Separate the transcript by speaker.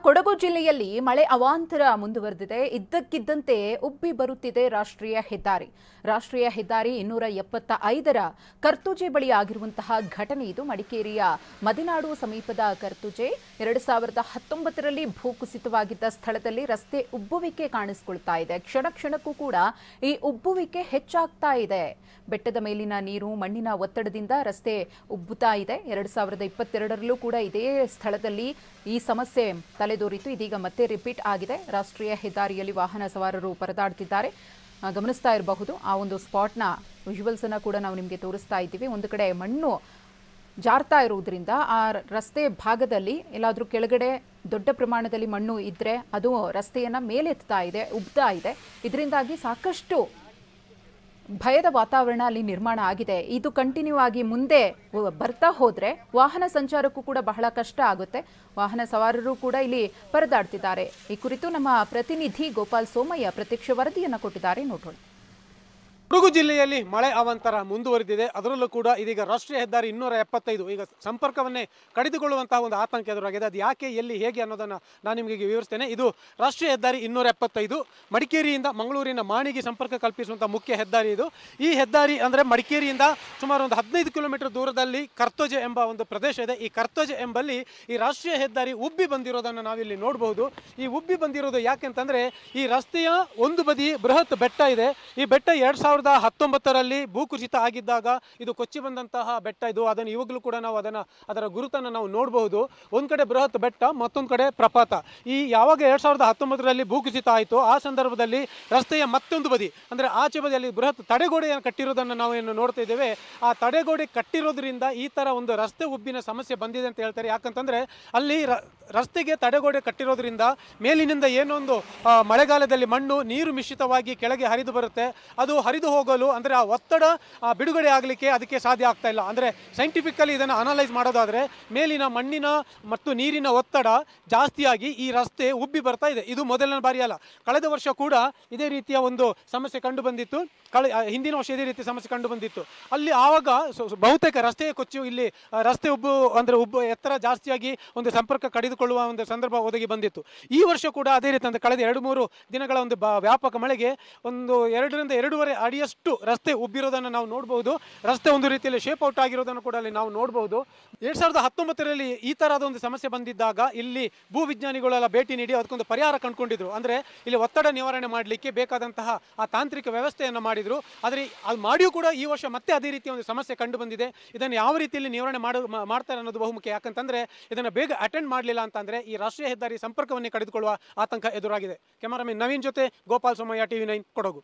Speaker 1: ಕೊಡಗು ಜಿಲ್ಲೆಯಲ್ಲಿ ಮಳೆ ಅವಾಂತರ ಮುಂದುವರೆದಿದೆ. ಇದ್ದಕ್ಕಿದ್ದಂತೆ ಉಬ್ಬಿ ಬರುತ್ತಿದೆ ರಾಷ್ಟ್ರೀಯ ಹೆದ್ದಾರಿ. ರಾಷ್ಟ್ರೀಯ ಹೆದ್ದಾರಿ 275ರ ಕರ್ತುಜೆ ಬಳಿ ಆಗಿರುವಂತಹ ಘಟನೆ ಇದು. ಮಡಿಕೇರಿಯ ಮದಿನಾಡು ಸಮೀಪದ ಕರ್ತುಜೆ 2019ರಲ್ಲಿ ಭೂಕುಸಿತವಾಗಿದ್ದ ಸ್ಥಳದಲ್ಲಿ ರಸ್ತೆ ಉಬ್ಬುವಿಕೆ ಕಾಣಿಸಿಕೊಳ್ತಾ ಇದೆ. ಕ್ಷಣ ಕ್ಷಣಕ್ಕೂ ಕೂಡ ಈ ಉಬ್ಬುವಿಕೆ ಹೆಚ್ಚಾಗ್ತಾ ಇದೆ. ಬೆಟ್ಟದ ಮೇಲಿನ ನೀರು, ಮಣ್ಣಿನ ಒತ್ತಡದಿಂದ ರಸ್ತೆ ಉಬ್ಬುತ್ತಾ ಇದೆ. 2022ರಲ್ಲೂ ಕೂಡ ಇದೇ ಸ್ಥಳದಲ್ಲಿ ಈ ಸಮಸ್ಯೆ ತಲೆದೋರಿತು. ಇದೀಗ ಮತ್ತೆ ರಿಪೀಟ್ ಆಗಿದೆ. ರಾಷ್ಟ್ರೀಯ ಹೆದ್ದಾರಿಯಲ್ಲಿ ವಾಹನ ಸವಾರರು ಪರದಾಡ್ತಿದ್ದಾರೆ. ಗಮನಿಸ್ತಾ ಇರಬಹುದು ಆ ಒಂದು ಸ್ಪಾಟ್ನ ವಿಜುವಲ್ಸ್ ಅನ್ನ ಕೂಡ ನಾವು ನಿಮಗೆ ತೋರಿಸ್ತಾ ಇದ್ದೀವಿ. ಒಂದು ಕಡೆ ಮಣ್ಣು ಜಾರ್ತಾ ಇರುವುದರಿಂದ ಆ ರಸ್ತೆ ಭಾಗದಲ್ಲಿ ಎಲ್ಲಾದರೂ ಕೆಳಗಡೆ ದೊಡ್ಡ ಪ್ರಮಾಣದಲ್ಲಿ ಮಣ್ಣು ಇದ್ರೆ ಅದು ರಸ್ತೆಯನ್ನ ಮೇಲೆತ್ತಾ ಇದೆ, ಉಬ್ತಾ ಇದೆ. ಇದರಿಂದಾಗಿ ಸಾಕಷ್ಟು ಭಯದ ವಾತಾವರಣ ಅಲ್ಲಿ ನಿರ್ಮಾಣ ಆಗಿದೆ. ಇದು ಕಂಟಿನ್ಯೂ ಆಗಿ ಮುಂದೆ ಬರ್ತಾ ಹೋದ್ರೆ ವಾಹನ ಸಂಚಾರಕ್ಕೂ ಕೂಡ ಬಹಳ ಕಷ್ಟ ಆಗುತ್ತೆ. ವಾಹನ ಸವಾರರು ಕೂಡ ಇಲ್ಲಿ ಪರದಾಡ್ತಿದ್ದಾರೆ. ಈ ಕುರಿತು ನಮ್ಮ ಪ್ರತಿನಿಧಿ ಗೋಪಾಲ್ ಸೋಮಯ್ಯ ಪ್ರತ್ಯಕ್ಷ ವರದಿಯನ್ನು ಕೊಟ್ಟಿದ್ದಾರೆ, ನೋಡೋಣ.
Speaker 2: ಕೊಡಗು ಜಿಲ್ಲೆಯಲ್ಲಿ ಮಳೆ ಅವಾಂತರ ಮುಂದುವರೆದಿದೆ. ಅದರಲ್ಲೂ ಕೂಡ ಇದೀಗ ರಾಷ್ಟ್ರೀಯ ಹೆದ್ದಾರಿ 275 ಈಗ ಸಂಪರ್ಕವನ್ನೇ ಕಡಿದುಕೊಳ್ಳುವಂತಹ ಒಂದು ಆತಂಕ ಎದುರಾಗಿದೆ. ಅದು ಯಾಕೆ, ಎಲ್ಲಿ, ಹೇಗೆ ಅನ್ನೋದನ್ನು ನಾನು ನಿಮಗೆ ವಿವರಿಸ್ತೇನೆ. ಇದು ರಾಷ್ಟ್ರೀಯ ಹೆದ್ದಾರಿ 275 ಮಡಿಕೇರಿಯಿಂದ ಮಂಗಳೂರಿನ ಮಾಣಿಗೆ ಸಂಪರ್ಕ ಕಲ್ಪಿಸುವಂತಹ ಮುಖ್ಯ ಹೆದ್ದಾರಿ ಇದು. ಈ ಹೆದ್ದಾರಿ ಅಂದರೆ ಮಡಿಕೇರಿಯಿಂದ ಸುಮಾರು ಒಂದು 15 ಕಿಲೋಮೀಟರ್ ದೂರದಲ್ಲಿ ಕರ್ತೋಜೆ ಎಂಬ ಒಂದು ಪ್ರದೇಶ ಇದೆ. ಈ ಕರ್ತೋಜೆ ಎಂಬಲ್ಲಿ ಈ ರಾಷ್ಟ್ರೀಯ ಹೆದ್ದಾರಿ ಉಬ್ಬಿ ಬಂದಿರೋದನ್ನು ನಾವಿಲ್ಲಿ ನೋಡಬಹುದು. ಈ ಉಬ್ಬಿ ಬಂದಿರೋದು ಯಾಕೆಂತಂದರೆ ಈ ರಸ್ತೆಯ ಒಂದು ಬದಿ ಬೃಹತ್ ಬೆಟ್ಟ ಇದೆ. ಈ ಬೆಟ್ಟ 2019ರಲ್ಲಿ ಭೂಕುಸಿತ ಆಗಿದ್ದಾಗ ಇದು ಕೊಚ್ಚಿ ಬಂದಂತಹ ಬೆಟ್ಟ ಇದು. ಅದನ್ನು ಇವಾಗಲೂ ಕೂಡ ನಾವು ಅದರ ಗುರುತನ್ನು ನಾವು ನೋಡಬಹುದು. ಒಂದು ಕಡೆ ಬೃಹತ್ ಬೆಟ್ಟ, ಮತ್ತೊಂದು ಕಡೆ ಪ್ರಪಾತ. ಈ ಯಾವಾಗ 2019ರಲ್ಲಿ ಭೂಕುಸಿತ ಆಯಿತು ಆ ಸಂದರ್ಭದಲ್ಲಿ ರಸ್ತೆಯ ಮತ್ತೊಂದು ಬದಿ ಅಂದರೆ ಆಚೆ ಬದಿಯಲ್ಲಿ ಬೃಹತ್ ತಡೆಗೋಡೆಯನ್ನು ಕಟ್ಟಿರೋದನ್ನು ನಾವು ಏನು ನೋಡ್ತಾ ಇದ್ದೇವೆ. ಆ ತಡೆಗೋಡೆ ಕಟ್ಟಿರೋದ್ರಿಂದ ಈ ಥರ ಒಂದು ರಸ್ತೆ ಉಬ್ಬಿನ ಸಮಸ್ಯೆ ಬಂದಿದೆ ಅಂತ ಹೇಳ್ತಾರೆ. ಯಾಕಂತಂದರೆ ಅಲ್ಲಿ ರಸ್ತೆಗೆ ತಡೆಗೋಡೆ ಕಟ್ಟಿರೋದ್ರಿಂದ ಮೇಲಿನಿಂದ ಏನೊಂದು ಮಳೆಗಾಲದಲ್ಲಿ ಮಣ್ಣು ನೀರು ಮಿಶ್ರಿತವಾಗಿ ಕೆಳಗೆ ಹರಿದು ಬರುತ್ತೆ. ಅದು ಹರಿದು ಹೋಗಲು ಅಂದರೆ ಆ ಒತ್ತಡ ಬಿಡುಗಡೆ ಆಗಲಿಕ್ಕೆ ಅದಕ್ಕೆ ಸಾಧ್ಯ ಆಗ್ತಾ ಇಲ್ಲ. ಅಂದರೆ ಸೈಂಟಿಫಿಕಲಿ ಇದನ್ನು ಅನಲೈಸ್ ಮಾಡೋದಾದರೆ ಮೇಲಿನ ಮಣ್ಣಿನ ಮತ್ತು ನೀರಿನ ಒತ್ತಡ ಜಾಸ್ತಿಯಾಗಿ ಈ ರಸ್ತೆ ಉಬ್ಬಿ ಬರ್ತಾ ಇದೆ. ಇದು ಮೊದಲನೇ ಬಾರಿ ಅಲ್ಲ. ಕಳೆದ ವರ್ಷ ಕೂಡ ಇದೇ ರೀತಿಯ ಒಂದು ಸಮಸ್ಯೆ ಕಂಡು ಬಂದಿತ್ತು. ಹಿಂದಿನ ವರ್ಷ ಇದೇ ರೀತಿ ಸಮಸ್ಯೆ ಕಂಡು ಬಂದಿತ್ತು. ಅಲ್ಲಿ ಆವಾಗ ಬಹುತೇಕ ರಸ್ತೆಯ ಕೊಚ್ಚು ಇಲ್ಲಿ ರಸ್ತೆ ಉಬ್ಬು ಎತ್ತರ ಜಾಸ್ತಿಯಾಗಿ ಒಂದು ಸಂಪರ್ಕ ಕಡಿದುಕೊಳ್ಳುವ ಒಂದು ಸಂದರ್ಭ ಒದಗಿ ಬಂದಿತ್ತು. ಈ ವರ್ಷ ಕೂಡ ಅದೇ ರೀತಿ ಅಂದರೆ ಕಳೆದ 2-3 ದಿನಗಳ ಒಂದು ವ್ಯಾಪಕ ಮಳೆಗೆ ಒಂದು 2ರಿಂದ 2.5 ಅಡಿಯಷ್ಟು ರಸ್ತೆ ಉಬ್ಬಿರೋದನ್ನು ನಾವು ನೋಡಬಹುದು. ರಸ್ತೆ ಒಂದು ರೀತಿಯಲ್ಲಿ ಶೇಪ್ ಔಟ್ ಆಗಿರೋದನ್ನು ಕೂಡ ಅಲ್ಲಿ ನಾವು ನೋಡಬಹುದು. 2019ರಲ್ಲಿ ಈ ತರಹದ ಒಂದು ಸಮಸ್ಯೆ ಬಂದಿದ್ದಾಗ ಇಲ್ಲಿ ಭೂ ವಿಜ್ಞಾನಿಗಳೆಲ್ಲ ಭೇಟಿ ನೀಡಿ ಅದಕ್ಕೊಂದು ಪರಿಹಾರ ಕಂಡುಕೊಂಡಿದ್ರು. ಅಂದರೆ ಇಲ್ಲಿ ಒತ್ತಡ ನಿವಾರಣೆ ಮಾಡಲಿಕ್ಕೆ ಬೇಕಾದಂತಹ ಆ ತಾಂತ್ರಿಕ ವ್ಯವಸ್ಥೆಯನ್ನು ಮಾಡಿದ್ರು. ಆದರೆ ಅದು ಮಾಡಿಯೂ ಕೂಡ ಈ ವರ್ಷ ಮತ್ತೆ ಅದೇ ರೀತಿಯ ಒಂದು ಸಮಸ್ಯೆ ಕಂಡು ಬಂದಿದೆ. ಇದನ್ನು ಯಾವ ರೀತಿಯಲ್ಲಿ ನಿವಾರಣೆ ಮಾಡ್ತಾರೆ ಅನ್ನೋದು ಬಹುಮುಖ್ಯ. ಯಾಕಂತಂದ್ರೆ ಇದನ್ನು ಬೇಗ ಅಟೆಂಡ್ ಮಾಡಲಿಲ್ಲ ಅಂತಂದ್ರೆ ಈ ರಾಷ್ಟ್ರೀಯ ಹೆದ್ದಾರಿ ಸಂಪರ್ಕವನ್ನೇ ಕಡಿದುಕೊಳ್ಳುವ ಆತಂಕ ಎದುರಾಗಿದೆ. ಕ್ಯಾಮರಾಮನ್ ನವೀನ್ ಜೊತೆ ಗೋಪಾಲ್ ಸೋಮಯ್ಯ, TV9 ಕೊಡಗು.